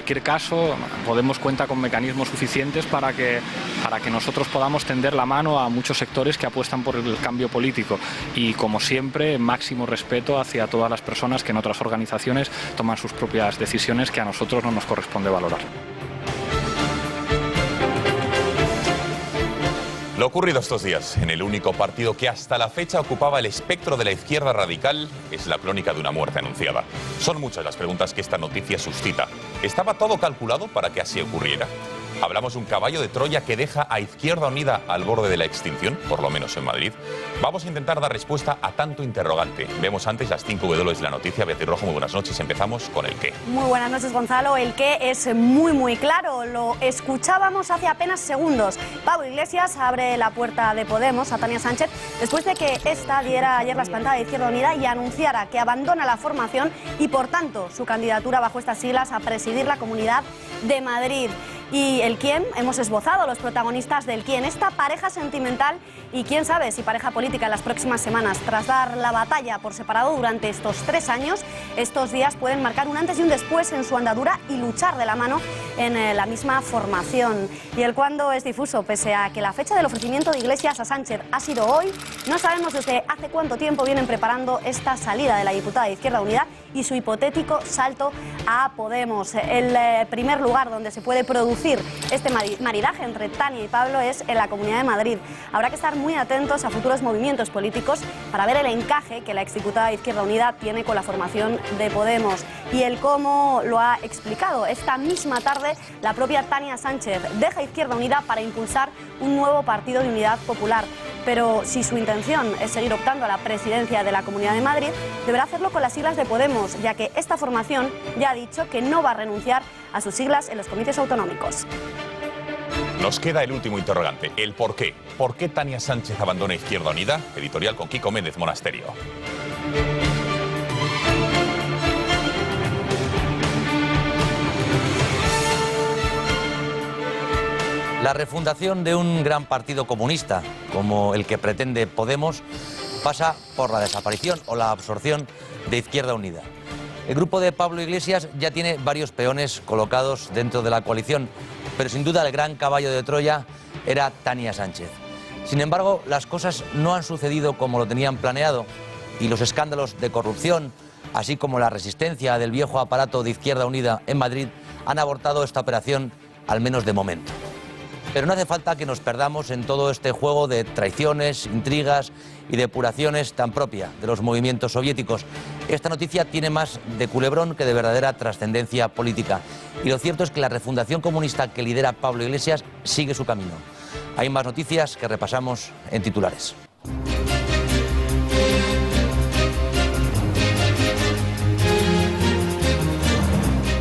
cualquier caso, Podemos cuenta con mecanismos suficientes para que nosotros podamos tender la mano a muchos sectores que apuestan por el cambio político. Y, como siempre, máximo respeto hacia todas las personas que en otras organizaciones toman sus propias decisiones que a nosotros no nos corresponde valorar. Lo ocurrido estos días en el único partido que hasta la fecha ocupaba el espectro de la izquierda radical es la crónica de una muerte anunciada. Son muchas las preguntas que esta noticia suscita. ¿Estaba todo calculado para que así ocurriera? ¿Hablamos de un caballo de Troya que deja a Izquierda Unida al borde de la extinción, por lo menos en Madrid? Vamos a intentar dar respuesta a tanto interrogante. Vemos antes las 5 W de la noticia. Beatriz Rojo, muy buenas noches. Empezamos con el qué. Muy buenas noches, Gonzalo. El qué es muy claro. Lo escuchábamos hace apenas segundos. Pablo Iglesias abre la puerta de Podemos a Tania Sánchez después de que esta diera ayer la espantada de Izquierda Unida y anunciara que abandona la formación y, por tanto, su candidatura bajo estas siglas a presidir la Comunidad de Madrid. Y el quién, hemos esbozado los protagonistas del quién, esta pareja sentimental y quién sabe si pareja política en las próximas semanas. Tras dar la batalla por separado durante estos 3 años, estos días pueden marcar un antes y un después en su andadura y luchar de la mano en la misma formación. Y el cuándo es difuso, pese a que la fecha del ofrecimiento de Iglesias a Sánchez ha sido hoy, no sabemos desde hace cuánto tiempo vienen preparando esta salida de la diputada de Izquierda Unida y su hipotético salto a Podemos. El primer lugar donde se puede producir este maridaje entre Tania y Pablo es en la Comunidad de Madrid. Habrá que estar muy atentos a futuros movimientos políticos para ver el encaje que la exdiputada de Izquierda Unida tiene con la formación de Podemos. Y el cómo lo ha explicado. Esta misma tarde la propia Tania Sánchez deja Izquierda Unida para impulsar un nuevo partido de unidad popular. Pero si su intención es seguir optando a la presidencia de la Comunidad de Madrid, deberá hacerlo con las siglas de Podemos, ya que esta formación ya ha dicho que no va a renunciar a sus siglas en los comicios autonómicos. Nos queda el último interrogante, el por qué. ¿Por qué Tania Sánchez abandona Izquierda Unida? Editorial con Kiko Méndez Monasterio. La refundación de un gran partido comunista, como el que pretende Podemos, pasa por la desaparición o la absorción de Izquierda Unida. El grupo de Pablo Iglesias ya tiene varios peones colocados dentro de la coalición, pero sin duda el gran caballo de Troya era Tania Sánchez. Sin embargo, las cosas no han sucedido como lo tenían planeado y los escándalos de corrupción, así como la resistencia del viejo aparato de Izquierda Unida en Madrid, han abortado esta operación, al menos de momento. Pero no hace falta que nos perdamos en todo este juego de traiciones, intrigas y depuraciones tan propia de los movimientos soviéticos. Esta noticia tiene más de culebrón que de verdadera trascendencia política. Y lo cierto es que la refundación comunista que lidera Pablo Iglesias sigue su camino. Hay más noticias que repasamos en titulares.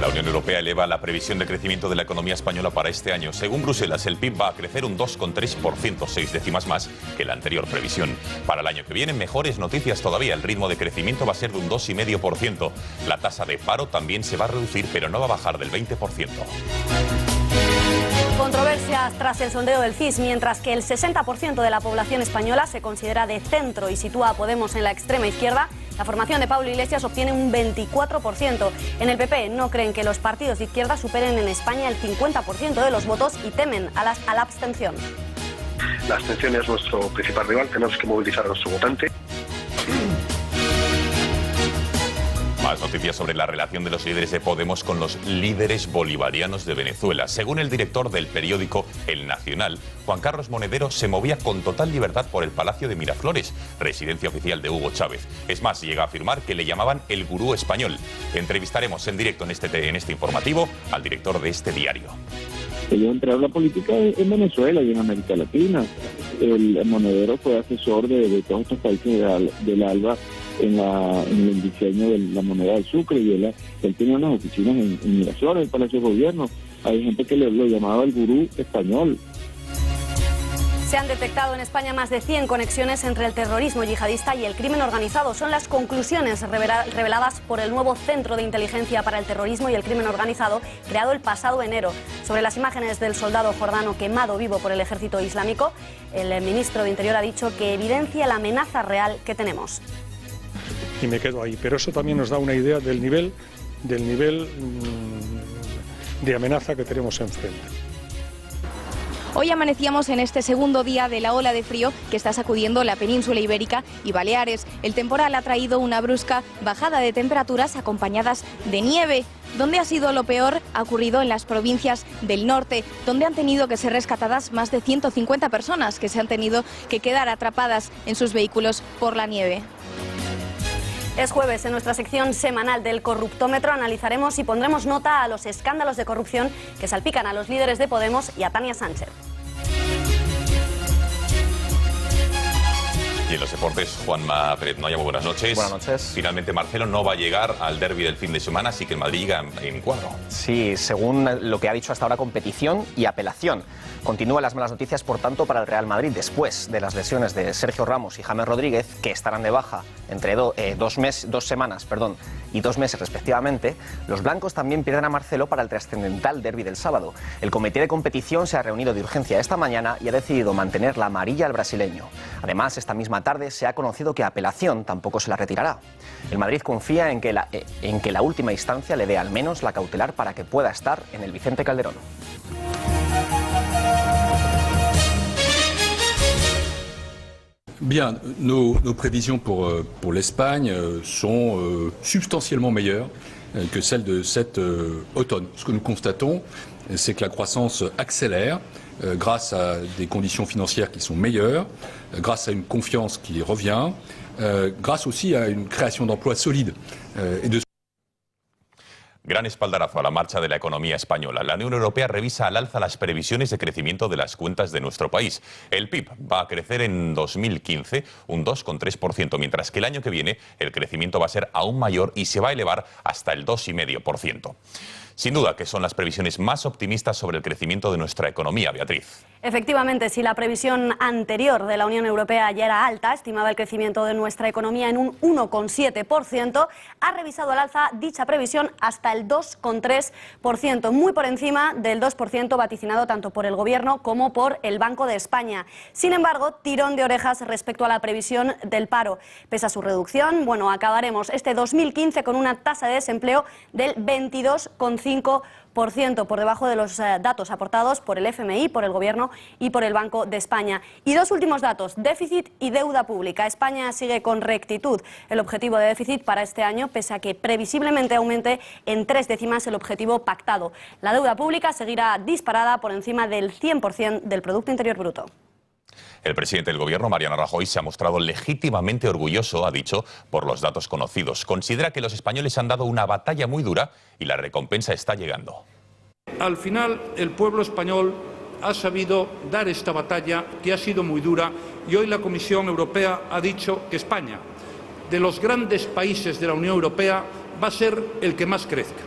La Unión Europea eleva la previsión de crecimiento de la economía española para este año. Según Bruselas, el PIB va a crecer un 2,3%, 6 décimas más que la anterior previsión. Para el año que viene, mejores noticias todavía. El ritmo de crecimiento va a ser de un 2,5%. La tasa de paro también se va a reducir, pero no va a bajar del 20%. Controversias tras el sondeo del CIS. Mientras que el 60% de la población española se considera de centro y sitúa a Podemos en la extrema izquierda, la formación de Pablo Iglesias obtiene un 24%. En el PP no creen que los partidos de izquierda superen en España el 50% de los votos y temen a la abstención. La abstención es nuestro principal rival, tenemos que movilizar a nuestro votante. Más noticias sobre la relación de los líderes de Podemos con los líderes bolivarianos de Venezuela. Según el director del periódico El Nacional, Juan Carlos Monedero se movía con total libertad por el Palacio de Miraflores, residencia oficial de Hugo Chávez. Es más, llega a afirmar que le llamaban el gurú español. Entrevistaremos en directo en este informativo al director de este diario. Ellos entraron a la política en Venezuela y en América Latina. El Monedero fue asesor de todos estos países del ALBA en el diseño de la moneda del Sucre, y él tenía unas oficinas en Miraflores, en el Palacio de Gobierno. Hay gente que lo llamaba el gurú español. Se han detectado en España más de 100 conexiones entre el terrorismo yihadista y el crimen organizado. Son las conclusiones reveladas por el nuevo Centro de Inteligencia para el Terrorismo y el Crimen Organizado, creado el pasado enero. Sobre las imágenes del soldado jordano quemado vivo por el ejército islámico, el ministro de Interior ha dicho que evidencia la amenaza real que tenemos. Y me quedo ahí, pero eso también nos da una idea del nivel de amenaza que tenemos enfrente. Hoy amanecíamos en este segundo día de la ola de frío que está sacudiendo la península ibérica y Baleares. El temporal ha traído una brusca bajada de temperaturas acompañadas de nieve. ¿Dónde ha sido lo peor? Ha ocurrido en las provincias del norte, donde han tenido que ser rescatadas más de 150 personas que se han tenido que quedar atrapadas en sus vehículos por la nieve. Es jueves, en nuestra sección semanal del Corruptómetro analizaremos y pondremos nota a los escándalos de corrupción que salpican a los líderes de Podemos y a Tania Sánchez. Y en los deportes, Juanma Pérez Noya, muy buenas noches. Buenas noches. Finalmente Marcelo no va a llegar al derbi del fin de semana, así que el Madrid llega en cuadro. Sí, según lo que ha dicho hasta ahora, competición y apelación. Continúan las malas noticias, por tanto, para el Real Madrid después de las lesiones de Sergio Ramos y James Rodríguez, que estarán de baja entre 2 semanas y 2 meses respectivamente. Los blancos también pierden a Marcelo para el trascendental derbi del sábado. El comité de competición se ha reunido de urgencia esta mañana y ha decidido mantener la amarilla al brasileño. Además, esta misma tarde se ha conocido que apelación tampoco se la retirará. El Madrid confía en que la última instancia le dé al menos la cautelar para que pueda estar en el Vicente Calderón. Bien, nos prévisions pour l'Espagne sont substantiellement meilleures que celles de cet automne. Ce que nous constatons, c'est que la croissance accélère grâce à des conditions financières qui sont meilleures, grâce à une confiance qui revient, grâce aussi à une création d'emplois solide et de... Gran espaldarazo a la marcha de la economía española. La Unión Europea revisa al alza las previsiones de crecimiento de las cuentas de nuestro país. El PIB va a crecer en 2015 un 2,3%, mientras que el año que viene el crecimiento va a ser aún mayor y se va a elevar hasta el 2,5%. Sin duda que son las previsiones más optimistas sobre el crecimiento de nuestra economía, Beatriz. Efectivamente, si la previsión anterior de la Unión Europea ya era alta, estimaba el crecimiento de nuestra economía en un 1,7%, ha revisado al alza dicha previsión hasta el 2,3%, muy por encima del 2% vaticinado tanto por el Gobierno como por el Banco de España. Sin embargo, tirón de orejas respecto a la previsión del paro. Pese a su reducción, acabaremos este 2015 con una tasa de desempleo del 22,5%, por debajo de los datos aportados por el FMI, por el Gobierno y por el Banco de España. Y dos últimos datos, déficit y deuda pública. España sigue con rectitud el objetivo de déficit para este año, pese a que previsiblemente aumente en 3 décimas el objetivo pactado. La deuda pública seguirá disparada por encima del 100% del Producto Interior Bruto. El presidente del Gobierno, Mariano Rajoy, se ha mostrado legítimamente orgulloso, ha dicho, por los datos conocidos. Considera que los españoles han dado una batalla muy dura y la recompensa está llegando. Al final, el pueblo español ha sabido dar esta batalla, que ha sido muy dura, y hoy la Comisión Europea ha dicho que España, de los grandes países de la Unión Europea, va a ser el que más crezca.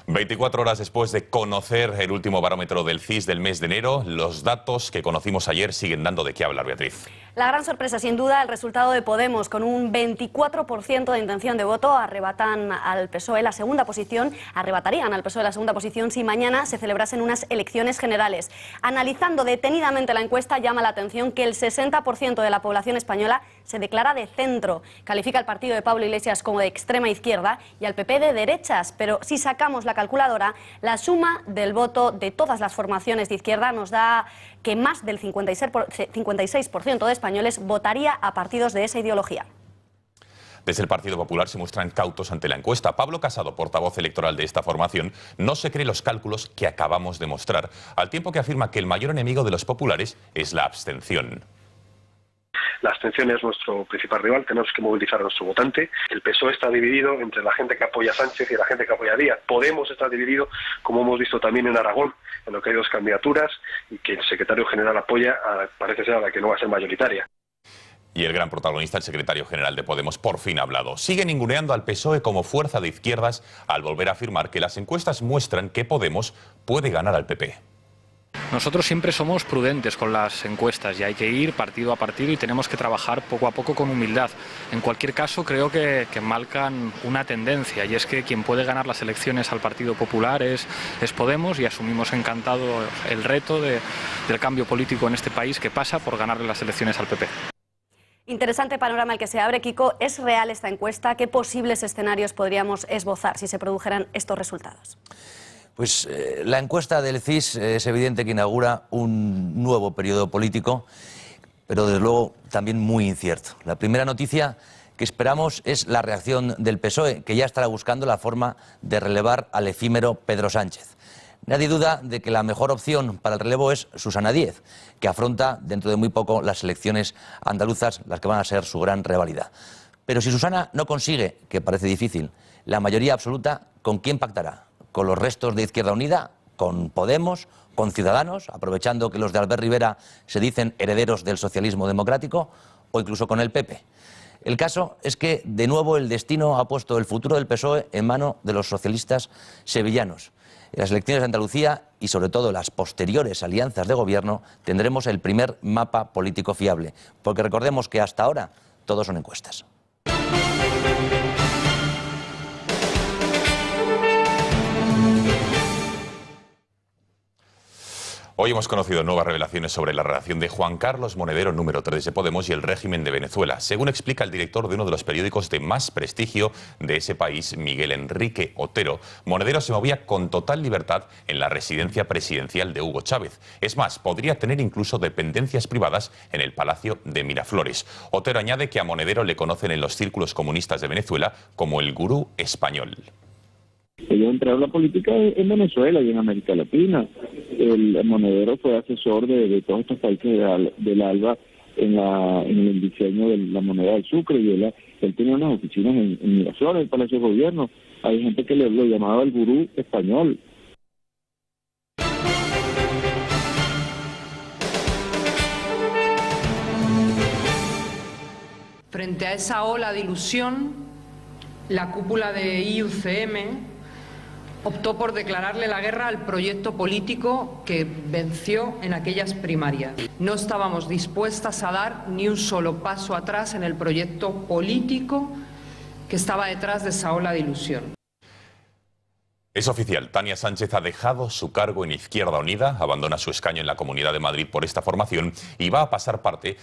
24 horas después de conocer el último barómetro del CIS del mes de enero, los datos que conocimos ayer siguen dando de qué hablar, Beatriz. La gran sorpresa, sin duda, el resultado de Podemos, con un 24% de intención de voto, arrebatarían al PSOE la segunda posición si mañana se celebrasen unas elecciones generales. Analizando detenidamente la encuesta, llama la atención que el 60% de la población española se declara de centro. Califica al partido de Pablo Iglesias como de extrema izquierda y al PP de derechas, pero si sacamos la calculadora, la suma del voto de todas las formaciones de izquierda nos da que más del 56% de españoles votaría a partidos de esa ideología. Desde el Partido Popular se muestran cautos ante la encuesta. Pablo Casado, portavoz electoral de esta formación, no se cree los cálculos que acabamos de mostrar, al tiempo que afirma que el mayor enemigo de los populares es la abstención. La abstención es nuestro principal rival, tenemos que movilizar a nuestro votante. El PSOE está dividido entre la gente que apoya a Sánchez y la gente que apoya a Díaz. Podemos está dividido, como hemos visto también en Aragón, en lo que hay 2 candidaturas y que el secretario general apoya, parece ser a la que no va a ser mayoritaria. Y el gran protagonista, el secretario general de Podemos, por fin ha hablado. Sigue ninguneando al PSOE como fuerza de izquierdas al volver a afirmar que las encuestas muestran que Podemos puede ganar al PP. Nosotros siempre somos prudentes con las encuestas y hay que ir partido a partido y tenemos que trabajar poco a poco con humildad. En cualquier caso, creo que marcan una tendencia y es que quien puede ganar las elecciones al Partido Popular es Podemos y asumimos encantado el reto del cambio político en este país que pasa por ganarle las elecciones al PP. Interesante panorama el que se abre, Kiko. ¿Es real esta encuesta? ¿Qué posibles escenarios podríamos esbozar si se produjeran estos resultados? Pues la encuesta del CIS es evidente que inaugura un nuevo periodo político, pero desde luego también muy incierto. La primera noticia que esperamos es la reacción del PSOE, que ya estará buscando la forma de relevar al efímero Pedro Sánchez. Nadie duda de que la mejor opción para el relevo es Susana Díez, que afronta dentro de muy poco las elecciones andaluzas, las que van a ser su gran rivalidad. Pero si Susana no consigue, que parece difícil, la mayoría absoluta, ¿con quién pactará? ¿Con los restos de Izquierda Unida? ¿Con Podemos? ¿Con Ciudadanos? Aprovechando que los de Albert Rivera se dicen herederos del socialismo democrático, o incluso con el PP. El caso es que, de nuevo, el destino ha puesto el futuro del PSOE en mano de los socialistas sevillanos. En las elecciones de Andalucía y, sobre todo, las posteriores alianzas de gobierno, tendremos el primer mapa político fiable, porque recordemos que hasta ahora todo son encuestas. Hoy hemos conocido nuevas revelaciones sobre la relación de Juan Carlos Monedero, número 3 de Podemos, y el régimen de Venezuela. Según explica el director de uno de los periódicos de más prestigio de ese país, Miguel Enrique Otero, Monedero se movía con total libertad en la residencia presidencial de Hugo Chávez. Es más, podría tener incluso dependencias privadas en el Palacio de Miraflores. Otero añade que a Monedero le conocen en los círculos comunistas de Venezuela como el gurú español. Ellos entraron a la política en Venezuela y en América Latina. El Monedero fue asesor de todos estos países del ALBA en el diseño de la moneda del sucre, y él tenía unas oficinas en Miraflores, en el Palacio de Gobierno. Hay gente que lo llamaba el gurú español. Frente a esa ola de ilusión, la cúpula de IUCM optó por declararle la guerra al proyecto político que venció en aquellas primarias. No estábamos dispuestas a dar ni un solo paso atrás en el proyecto político que estaba detrás de esa ola de ilusión. Es oficial, Tania Sánchez ha dejado su cargo en Izquierda Unida, abandona su escaño en la Comunidad de Madrid por esta formación y va a pasar parte,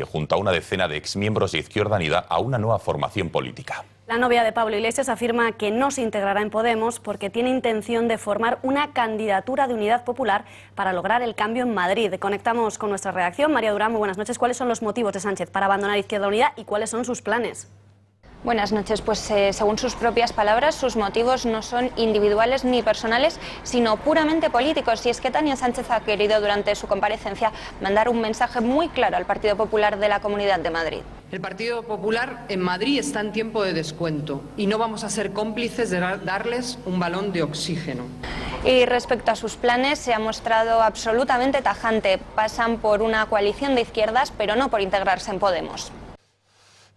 junto a una decena de exmiembros de Izquierda Unida, a una nueva formación política. La novia de Pablo Iglesias afirma que no se integrará en Podemos porque tiene intención de formar una candidatura de Unidad Popular para lograr el cambio en Madrid. Conectamos con nuestra redacción. María Durán, muy buenas noches. ¿Cuáles son los motivos de Sánchez para abandonar Izquierda Unida y cuáles son sus planes? Buenas noches. Pues según sus propias palabras, sus motivos no son individuales ni personales, sino puramente políticos. Y es que Tania Sánchez ha querido durante su comparecencia mandar un mensaje muy claro al Partido Popular de la Comunidad de Madrid. El Partido Popular en Madrid está en tiempo de descuento y no vamos a ser cómplices de darles un balón de oxígeno. Y respecto a sus planes, se ha mostrado absolutamente tajante. Pasan por una coalición de izquierdas, pero no por integrarse en Podemos.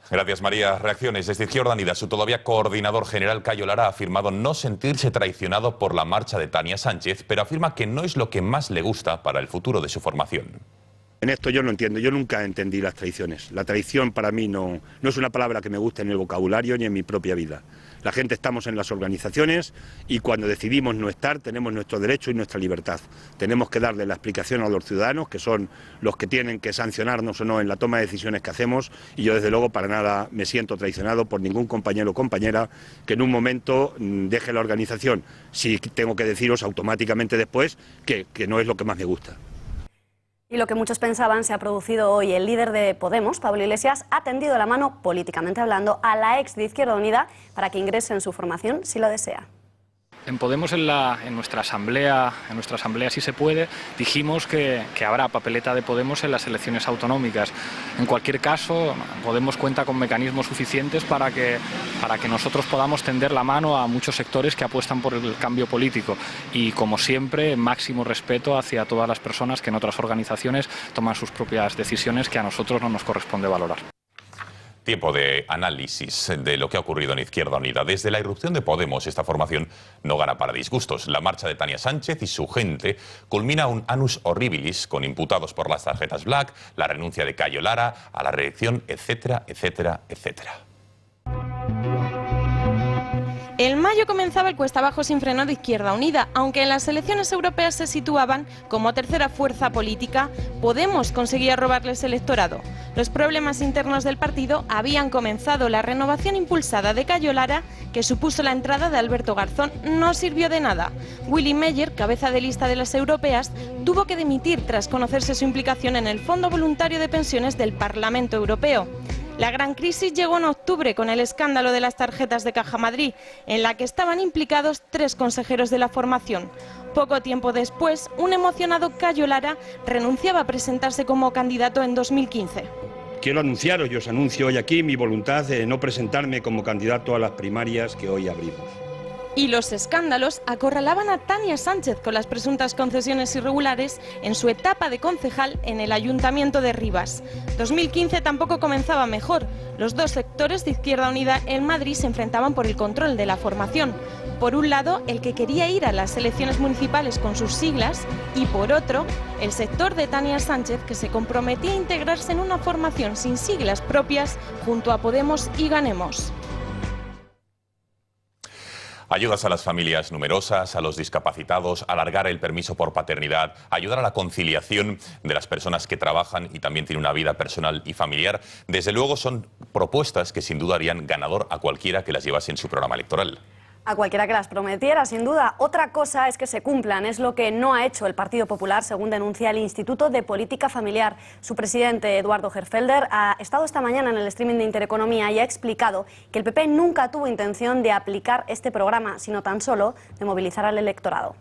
Gracias, María. Reacciones desde Izquierda Unida. Su todavía coordinador general, Cayo Lara, ha afirmado no sentirse traicionado por la marcha de Tania Sánchez, pero afirma que no es lo que más le gusta para el futuro de su formación. En esto yo no entiendo, yo nunca entendí las traiciones. La traición para mí no es una palabra que me guste en el vocabulario ni en mi propia vida. La gente estamos en las organizaciones y cuando decidimos no estar tenemos nuestro derecho y nuestra libertad. Tenemos que darle la explicación a los ciudadanos, que son los que tienen que sancionarnos o no en la toma de decisiones que hacemos, y yo desde luego para nada me siento traicionado por ningún compañero o compañera que en un momento deje la organización. Sí tengo que deciros automáticamente después que no es lo que más me gusta. Y lo que muchos pensaban se ha producido hoy. El líder de Podemos, Pablo Iglesias, ha tendido la mano, políticamente hablando, a la ex de Izquierda Unida para que ingrese en su formación si lo desea. En Podemos, en nuestra asamblea, si se puede, dijimos que habrá papeleta de Podemos en las elecciones autonómicas. En cualquier caso, Podemos cuenta con mecanismos suficientes para que nosotros podamos tender la mano a muchos sectores que apuestan por el cambio político. Y, como siempre, máximo respeto hacia todas las personas que en otras organizaciones toman sus propias decisiones que a nosotros no nos corresponde valorar. Tiempo de análisis de lo que ha ocurrido en Izquierda Unida. Desde la irrupción de Podemos, esta formación no gana para disgustos. La marcha de Tania Sánchez y su gente culmina un annus horribilis con imputados por las tarjetas Black, la renuncia de Cayo Lara a la reelección, etcétera, etcétera, etcétera. En mayo comenzaba el cuesta abajo sin freno de Izquierda Unida, aunque en las elecciones europeas se situaban como tercera fuerza política. Podemos conseguía robarles el electorado. Los problemas internos del partido habían comenzado. La renovación impulsada de Cayo Lara, que supuso la entrada de Alberto Garzón, no sirvió de nada. Willy Meyer, cabeza de lista de las europeas, tuvo que dimitir tras conocerse su implicación en el Fondo Voluntario de Pensiones del Parlamento Europeo. La gran crisis llegó en octubre con el escándalo de las tarjetas de Caja Madrid, en la que estaban implicados 3 consejeros de la formación. Poco tiempo después, un emocionado Cayo Lara renunciaba a presentarse como candidato en 2015. Quiero anunciaros, y os anuncio hoy aquí, mi voluntad de no presentarme como candidato a las primarias que hoy abrimos. Y los escándalos acorralaban a Tania Sánchez con las presuntas concesiones irregulares en su etapa de concejal en el Ayuntamiento de Rivas. 2015 tampoco comenzaba mejor. Los dos sectores de Izquierda Unida en Madrid se enfrentaban por el control de la formación. Por un lado, el que quería ir a las elecciones municipales con sus siglas, y por otro, el sector de Tania Sánchez, que se comprometía a integrarse en una formación sin siglas propias junto a Podemos y Ganemos. Ayudas a las familias numerosas, a los discapacitados, alargar el permiso por paternidad, ayudar a la conciliación de las personas que trabajan y también tienen una vida personal y familiar. Desde luego son propuestas que sin duda harían ganador a cualquiera que las llevase en su programa electoral. A cualquiera que las prometiera, sin duda. Otra cosa es que se cumplan, es lo que no ha hecho el Partido Popular, según denuncia el Instituto de Política Familiar. Su presidente, Eduardo Gerfelder, ha estado esta mañana en el streaming de Intereconomía y ha explicado que el PP nunca tuvo intención de aplicar este programa, sino tan solo de movilizar al electorado.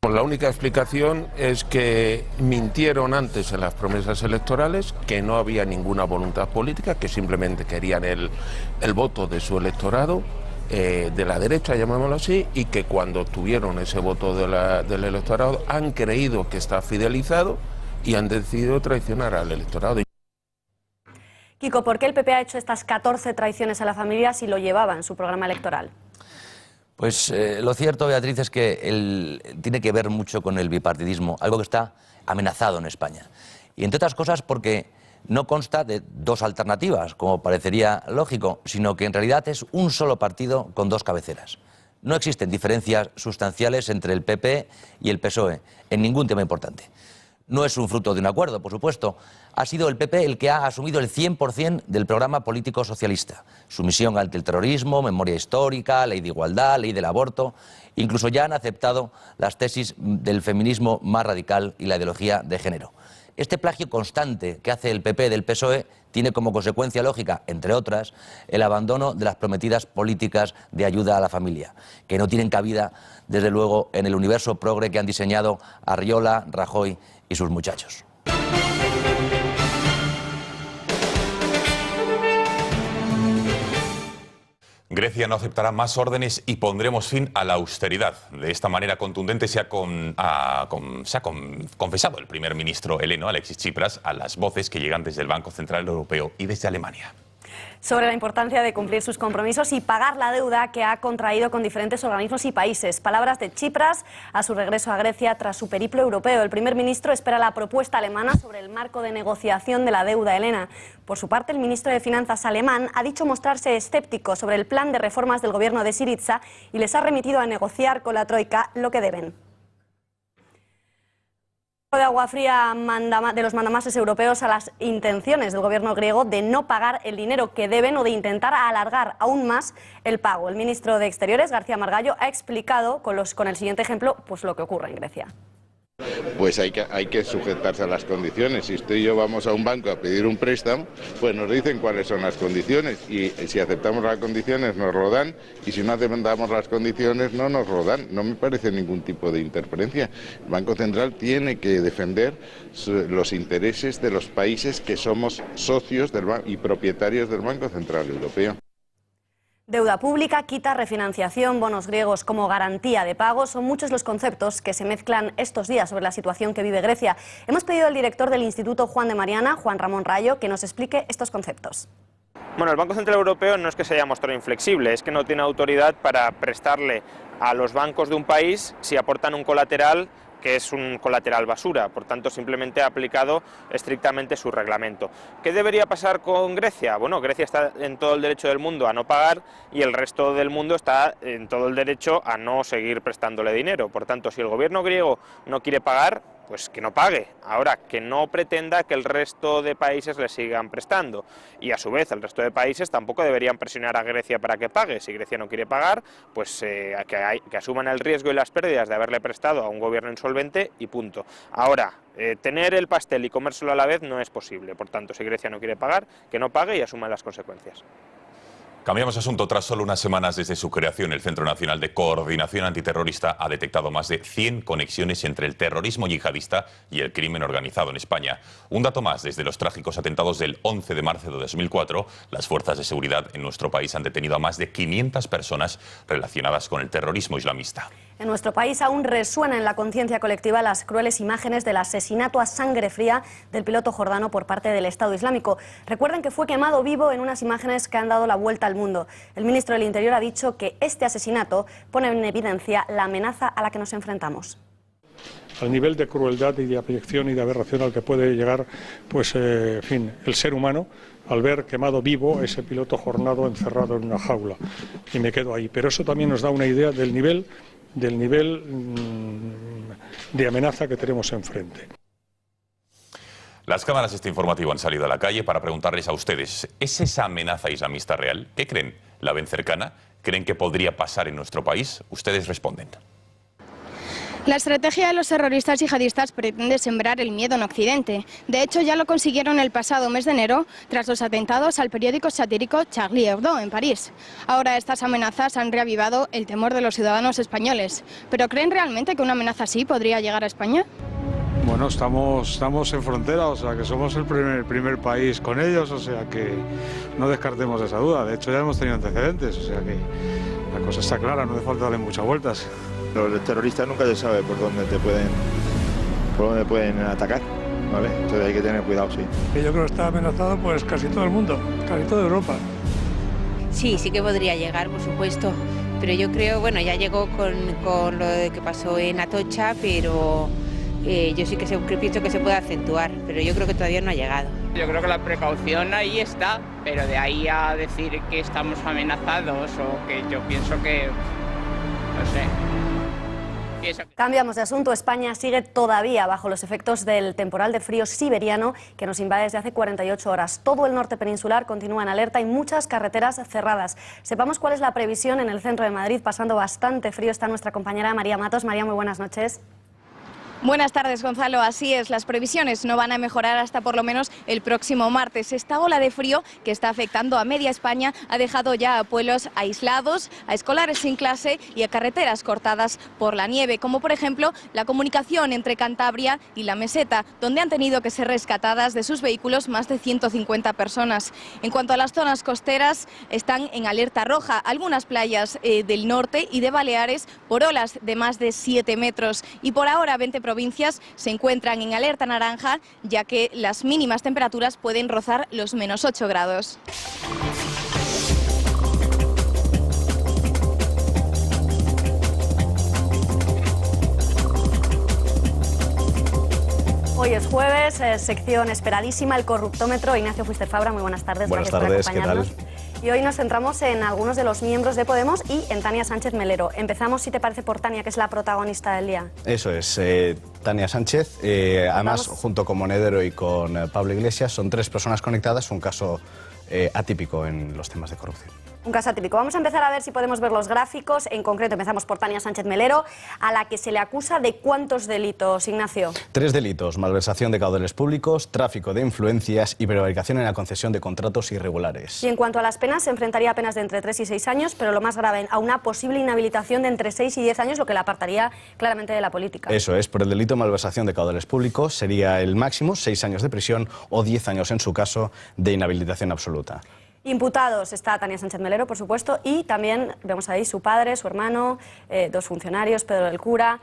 La única explicación es que mintieron antes en las promesas electorales, que no había ninguna voluntad política, que simplemente querían el voto de su electorado, de la derecha, llamémoslo así, y que cuando obtuvieron ese voto del electorado han creído que está fidelizado y han decidido traicionar al electorado. Kiko, ¿por qué el PP ha hecho estas 14 traiciones a la familia si lo llevaba en su programa electoral? Pues lo cierto, Beatriz, es que tiene que ver mucho con el bipartidismo, algo que está amenazado en España. Y entre otras cosas porque no consta de 2 alternativas, como parecería lógico, sino que en realidad es un solo partido con 2 cabeceras. No existen diferencias sustanciales entre el PP y el PSOE en ningún tema importante. No es un fruto de un acuerdo, por supuesto. Ha sido el PP el que ha asumido el 100% del programa político socialista. Sumisión ante el terrorismo, memoria histórica, ley de igualdad, ley del aborto. Incluso ya han aceptado las tesis del feminismo más radical y la ideología de género. Este plagio constante que hace el PP del PSOE tiene como consecuencia lógica, entre otras, el abandono de las prometidas políticas de ayuda a la familia, que no tienen cabida, desde luego, en el universo progre que han diseñado Arriola, Rajoy y sus muchachos. Grecia no aceptará más órdenes y pondremos fin a la austeridad. De esta manera contundente se ha confesado el primer ministro heleno, Alexis Tsipras, a las voces que llegan desde el Banco Central Europeo y desde Alemania. Sobre la importancia de cumplir sus compromisos y pagar la deuda que ha contraído con diferentes organismos y países. Palabras de Tsipras a su regreso a Grecia tras su periplo europeo. El primer ministro espera la propuesta alemana sobre el marco de negociación de la deuda helena. Por su parte, el ministro de Finanzas alemán ha dicho mostrarse escéptico sobre el plan de reformas del gobierno de Syriza y les ha remitido a negociar con la Troika lo que deben. De agua fría de los mandamases europeos a las intenciones del gobierno griego de no pagar el dinero que deben o de intentar alargar aún más el pago. El ministro de Exteriores, García Margallo, ha explicado con el siguiente ejemplo pues lo que ocurre en Grecia. Pues hay que sujetarse a las condiciones. Si usted y yo vamos a un banco a pedir un préstamo, pues nos dicen cuáles son las condiciones y si aceptamos las condiciones nos lo dan y si no aceptamos las condiciones no nos lo dan. No me parece ningún tipo de interferencia. El Banco Central tiene que defender los intereses de los países que somos socios y propietarios del Banco Central Europeo. Deuda pública, quita, refinanciación, bonos griegos como garantía de pago, son muchos los conceptos que se mezclan estos días sobre la situación que vive Grecia. Hemos pedido al director del Instituto Juan de Mariana, Juan Ramón Rayo, que nos explique estos conceptos. Bueno, el Banco Central Europeo no es que se haya mostrado inflexible, es que no tiene autoridad para prestarle a los bancos de un país si aportan un colateral que es un colateral basura, por tanto simplemente ha aplicado estrictamente su reglamento. ¿Qué debería pasar con Grecia? Bueno, Grecia está en todo el derecho del mundo a no pagar y el resto del mundo está en todo el derecho a no seguir prestándole dinero. Por tanto, si el gobierno griego no quiere pagar, pues que no pague. Ahora, que no pretenda que el resto de países le sigan prestando. Y a su vez, el resto de países tampoco deberían presionar a Grecia para que pague. Si Grecia no quiere pagar, pues que asuman el riesgo y las pérdidas de haberle prestado a un gobierno insolvente y punto. Ahora, tener el pastel y comérselo a la vez no es posible. Por tanto, si Grecia no quiere pagar, que no pague y asuma las consecuencias. Cambiamos de asunto. Tras solo unas semanas desde su creación, el Centro Nacional de Coordinación Antiterrorista ha detectado más de 100 conexiones entre el terrorismo yihadista y el crimen organizado en España. Un dato más: desde los trágicos atentados del 11 de marzo de 2004, las fuerzas de seguridad en nuestro país han detenido a más de 500 personas relacionadas con el terrorismo islamista. En nuestro país aún resuena en la conciencia colectiva las crueles imágenes del asesinato a sangre fría del piloto jordano por parte del Estado Islámico. Recuerden que fue quemado vivo en unas imágenes que han dado la vuelta al mundo. El ministro del Interior ha dicho que este asesinato pone en evidencia la amenaza a la que nos enfrentamos. Al nivel de crueldad y de abyección y de aberración al que puede llegar, pues, en fin, el ser humano, al ver quemado vivo ese piloto jordano encerrado en una jaula. Y me quedo ahí. Pero eso también nos da una idea del nivel de amenaza que tenemos enfrente. Las cámaras de este informativo han salido a la calle para preguntarles a ustedes: ¿es esa amenaza islamista real? ¿Qué creen? ¿La ven cercana? ¿Creen que podría pasar en nuestro país? Ustedes responden. La estrategia de los terroristas yihadistas pretende sembrar el miedo en Occidente. De hecho, ya lo consiguieron el pasado mes de enero tras los atentados al periódico satírico Charlie Hebdo en París. Ahora estas amenazas han reavivado el temor de los ciudadanos españoles. ¿Pero creen realmente que una amenaza así podría llegar a España? Bueno, estamos en frontera, o sea que somos el primer país con ellos, o sea que no descartemos esa duda. De hecho, ya hemos tenido antecedentes, o sea que la cosa está clara, no hace falta darle muchas vueltas. Los terroristas nunca se sabe por dónde pueden atacar, ¿vale? Entonces hay que tener cuidado, sí. Yo creo que está amenazado pues casi todo el mundo, casi toda Europa. Sí que podría llegar, por supuesto, pero yo creo, bueno, ya llegó con lo que pasó en Atocha, pero yo sí que pienso que se puede acentuar, pero yo creo que todavía no ha llegado. Yo creo que la precaución ahí está, pero de ahí a decir que estamos amenazados o que yo pienso que, no sé. Cambiamos de asunto. España sigue todavía bajo los efectos del temporal de frío siberiano que nos invade desde hace 48 horas. Todo el norte peninsular continúa en alerta y muchas carreteras cerradas. Sepamos cuál es la previsión en el centro de Madrid. Pasando bastante frío está nuestra compañera María Matos. María, muy buenas noches. Buenas tardes, Gonzalo. Así es, las previsiones no van a mejorar hasta por lo menos el próximo martes. Esta ola de frío que está afectando a media España ha dejado ya a pueblos aislados, a escolares sin clase y a carreteras cortadas por la nieve, como por ejemplo la comunicación entre Cantabria y la Meseta, donde han tenido que ser rescatadas de sus vehículos más de 150 personas. En cuanto a las zonas costeras, están en alerta roja algunas playas del norte y de Baleares por olas de más de 7 metros. Y por ahora 20 provincias se encuentran en alerta naranja, ya que las mínimas temperaturas pueden rozar los menos 8 grados. Hoy es jueves, sección esperadísima, el corruptómetro. Ignacio Fuster Fabra, muy buenas tardes. Buenas tardes, ¿qué tal? Y hoy nos centramos en algunos de los miembros de Podemos y en Tania Sánchez Melero. Empezamos, si te parece, por Tania, que es la protagonista del día. Eso es, Tania Sánchez, además junto con Monedero y con Pablo Iglesias, son 3 personas conectadas, un caso atípico en los temas de corrupción. Un caso atípico. Vamos a empezar a ver si podemos ver los gráficos. En concreto, empezamos por Tania Sánchez Melero, a la que se le acusa de ¿cuántos delitos, Ignacio? 3 delitos: malversación de caudales públicos, tráfico de influencias y prevaricación en la concesión de contratos irregulares. Y en cuanto a las penas, se enfrentaría a penas de entre 3 y 6 años, pero lo más grave, a una posible inhabilitación de entre 6 y 10 años, lo que la apartaría claramente de la política. Eso es, por el delito de malversación de caudales públicos sería el máximo 6 años de prisión o 10 años en su caso de inhabilitación absoluta. Imputados está Tania Sánchez Melero, por supuesto, y también vemos ahí su padre, su hermano, 2 funcionarios, Pedro del Cura.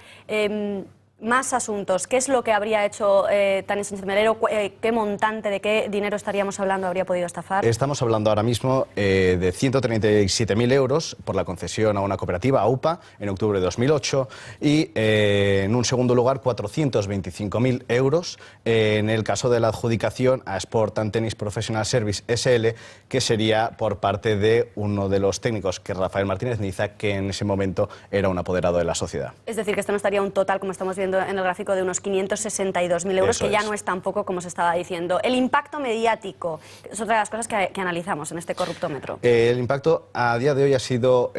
Más asuntos. ¿Qué es lo que habría hecho Tania Sánchez Melero? ¿Qué montante, de qué dinero estaríamos hablando, habría podido estafar? Estamos hablando ahora mismo de 137.000 euros por la concesión a una cooperativa, a UPA, en octubre de 2008 y en un segundo lugar 425.000 euros en el caso de la adjudicación a Sport and Tennis Professional Service SL, que sería por parte de uno de los técnicos, que es Rafael Martínez Niza, que en ese momento era un apoderado de la sociedad. Es decir, que esto no estaría un total, como estamos viendo en el gráfico, de unos 562.000 euros, que ya no es tampoco como se estaba diciendo. El impacto mediático es otra de las cosas que analizamos en este corruptómetro. El impacto a día de hoy ha sido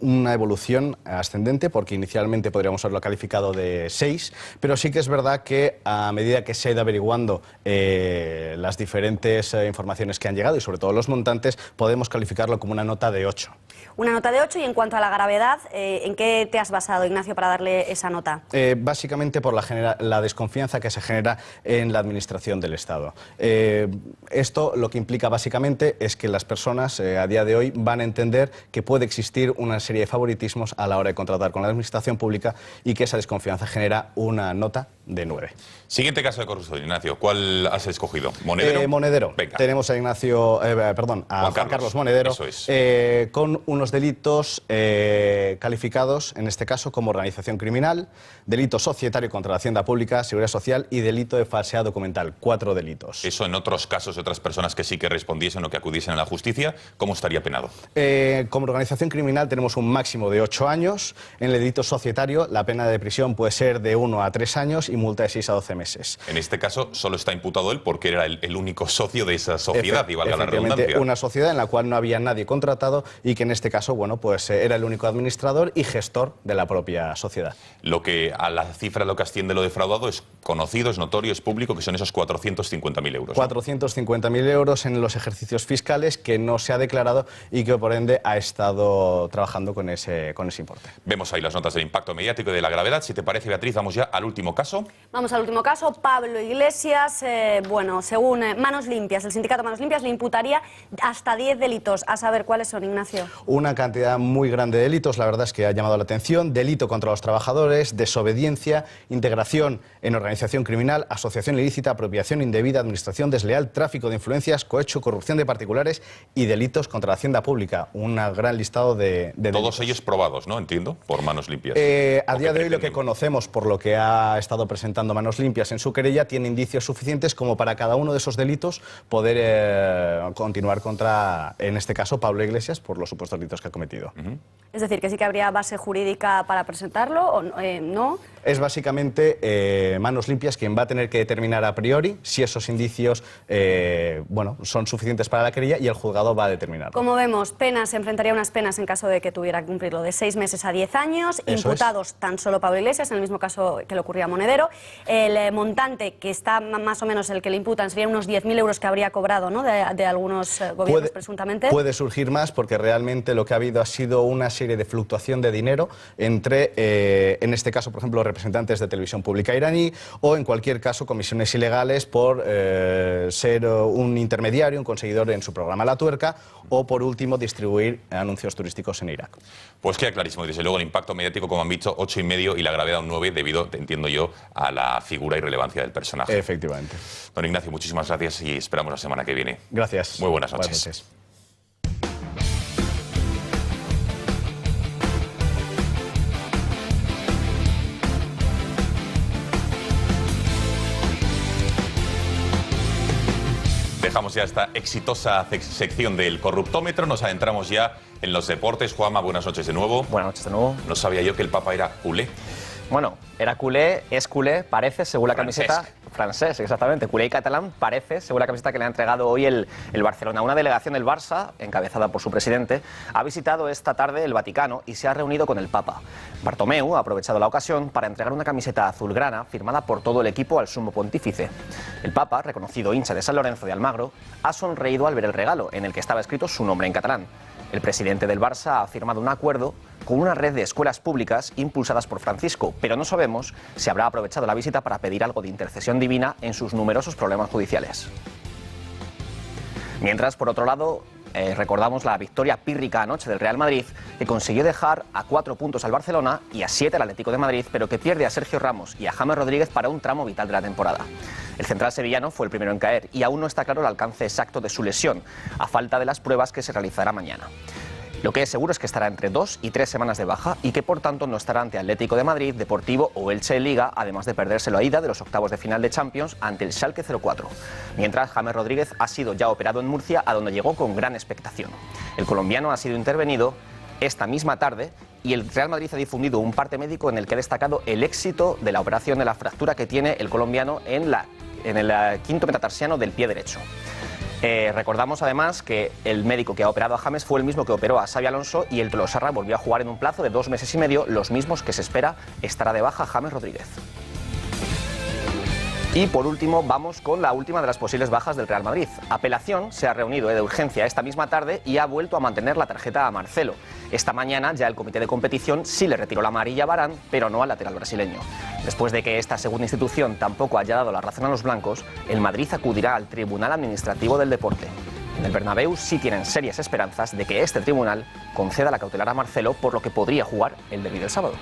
una evolución ascendente, porque inicialmente podríamos haberlo calificado de 6, pero sí que es verdad que a medida que se ha ido averiguando las diferentes informaciones que han llegado y sobre todo los montantes, podemos calificarlo como una nota de 8. Una nota de 8, y en cuanto a la gravedad, ¿en qué te has basado, Ignacio, para darle esa nota? Básicamente por la desconfianza que se genera en la administración del Estado. Esto lo que implica básicamente es que las personas a día de hoy van a entender que puede existir una serie de favoritismos a la hora de contratar con la administración pública y que esa desconfianza genera una nota de 9. Siguiente caso de corrupción, Ignacio. ¿Cuál has escogido? ¿Monedero? Monedero. Venga. Tenemos a Juan Carlos Monedero, Eso es. con unos delitos calificados, en este caso, como organización criminal, delito societario contra la hacienda pública, seguridad social y delito de falsedad documental. 4 delitos. Eso en otros casos de otras personas que sí que respondiesen o que acudiesen a la justicia, ¿cómo estaría penado? Como organización criminal tenemos un máximo de 8 años. En el delito societario la pena de prisión puede ser de 1 a 3 años y multa de 6 a 12 meses. En este caso solo está imputado él porque era el único socio de esa sociedad, y valga la redundancia. Una sociedad en la cual no había nadie contratado y que en este caso, bueno, pues era el único administrador y gestor de la propia sociedad. Lo que a la cifra lo que asciende lo defraudado es conocido, es notorio, es público, que son esos 450.000 euros. 450.000 euros en los ejercicios fiscales que no se ha declarado y que por ende ha estado trabajando con ese importe. Vemos ahí las notas del impacto mediático y de la gravedad. Si te parece, Beatriz, vamos ya al último caso. Vamos al último caso. Pablo Iglesias, bueno, según Manos Limpias, el sindicato Manos Limpias le imputaría hasta 10 delitos. A saber cuáles son, Ignacio. Una cantidad muy grande de delitos, la verdad es que ha llamado la atención. Delito contra los trabajadores, desobediencia, integración en organización criminal, asociación ilícita, apropiación indebida, administración desleal, tráfico de influencias, cohecho, corrupción de particulares y delitos contra la hacienda pública. Un gran listado de delitos. Todos ellos probados, ¿no? Entiendo, por Manos Limpias. A día de hoy lo que conocemos, por lo que ha estado presentando Manos Limpias en su querella, tiene indicios suficientes como para cada uno de esos delitos poder continuar contra, en este caso, Pablo Iglesias, por los supuestos delitos que ha cometido. Es decir, que sí que habría base jurídica para presentarlo, ¿o no? Es básicamente Manos Limpias quien va a tener que determinar a priori si esos indicios son suficientes para la querella, y el juzgado va a determinar. Como vemos, se enfrentaría a unas penas en caso de que tuviera que cumplirlo, de 6 meses a 10 años, Eso imputados tan solo Pablo Iglesias, en el mismo caso que le ocurría a Monedero. El montante que está más o menos el que le imputan serían unos 10.000 euros que habría cobrado, ¿no?, de algunos gobiernos presuntamente. Puede surgir más, porque realmente lo que ha habido ha sido una serie de fluctuación de dinero entre, en este caso, por ejemplo, representantes de televisión pública iraní, o en cualquier caso comisiones ilegales por ser un intermediario, un conseguidor en su programa La Tuerca, o por último distribuir anuncios turísticos en Irak. Pues queda clarísimo, y desde luego el impacto mediático, como han dicho, 8,5, y la gravedad un 9, debido, entiendo yo, a la figura y relevancia del personaje. Efectivamente. Don Ignacio, muchísimas gracias y esperamos la semana que viene. Gracias. Muy buenas noches. Buenas noches. Dejamos ya esta exitosa sección del corruptómetro, nos adentramos ya en los deportes. Juanma, buenas noches de nuevo. Buenas noches de nuevo. No sabía yo que el Papa era culé. Bueno, era culé, es culé, parece, según la camiseta. Francés, exactamente. Culé y catalán, parece, según la camiseta que le ha entregado hoy el Barcelona. Una delegación del Barça, encabezada por su presidente, ha visitado esta tarde el Vaticano y se ha reunido con el Papa. Bartomeu ha aprovechado la ocasión para entregar una camiseta azulgrana firmada por todo el equipo al sumo pontífice. El Papa, reconocido hincha de San Lorenzo de Almagro, ha sonreído al ver el regalo, en el que estaba escrito su nombre en catalán. El presidente del Barça ha firmado un acuerdo con una red de escuelas públicas impulsadas por Francisco, pero no sabemos si habrá aprovechado la visita para pedir algo de intercesión divina en sus numerosos problemas judiciales. Mientras, por otro lado, recordamos la victoria pírrica anoche del Real Madrid, que consiguió dejar a 4 puntos al Barcelona y a 7 al Atlético de Madrid, pero que pierde a Sergio Ramos y a James Rodríguez para un tramo vital de la temporada. El central sevillano fue el primero en caer y aún no está claro el alcance exacto de su lesión, a falta de las pruebas que se realizará mañana. Lo que es seguro es que estará entre 2 y 3 semanas de baja y que por tanto no estará ante Atlético de Madrid, Deportivo o Elche en Liga, además de perderse la ida de los octavos de final de Champions ante el Schalke 04. Mientras, James Rodríguez ha sido ya operado en Murcia, a donde llegó con gran expectación. El colombiano ha sido intervenido esta misma tarde y el Real Madrid ha difundido un parte médico en el que ha destacado el éxito de la operación de la fractura que tiene el colombiano en el quinto metatarsiano del pie derecho. Recordamos además que el médico que ha operado a James fue el mismo que operó a Xabi Alonso y el Tolosarra volvió a jugar en un plazo de 2 meses y medio, los mismos que se espera estará de baja James Rodríguez. Y por último vamos con la última de las posibles bajas del Real Madrid. Apelación se ha reunido de urgencia esta misma tarde y ha vuelto a mantener la tarjeta a Marcelo. Esta mañana ya el comité de competición sí le retiró la amarilla a Varane, pero no al lateral brasileño. Después de que esta segunda institución tampoco haya dado la razón a los blancos, el Madrid acudirá al Tribunal Administrativo del Deporte. En el Bernabéu sí tienen serias esperanzas de que este tribunal conceda la cautelar a Marcelo, por lo que podría jugar el derbi del sábado.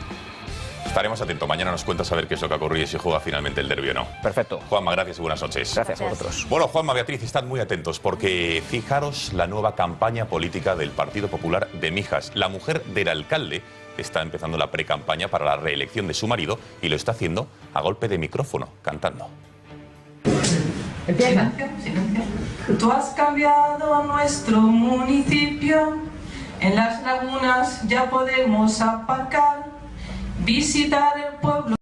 Estaremos atentos. Mañana nos cuentas a ver qué es lo que ha ocurrido y si juega finalmente el derbi o no. Perfecto. Juanma, gracias y buenas noches. Gracias a vosotros. Bueno, Juanma, Beatriz, estad muy atentos porque fijaros la nueva campaña política del Partido Popular de Mijas. La mujer del alcalde está empezando la precampaña para la reelección de su marido y lo está haciendo a golpe de micrófono, cantando. Empieza. Silencio. Tú has cambiado nuestro municipio, en las lagunas ya podemos aparcar, visitar el pueblo.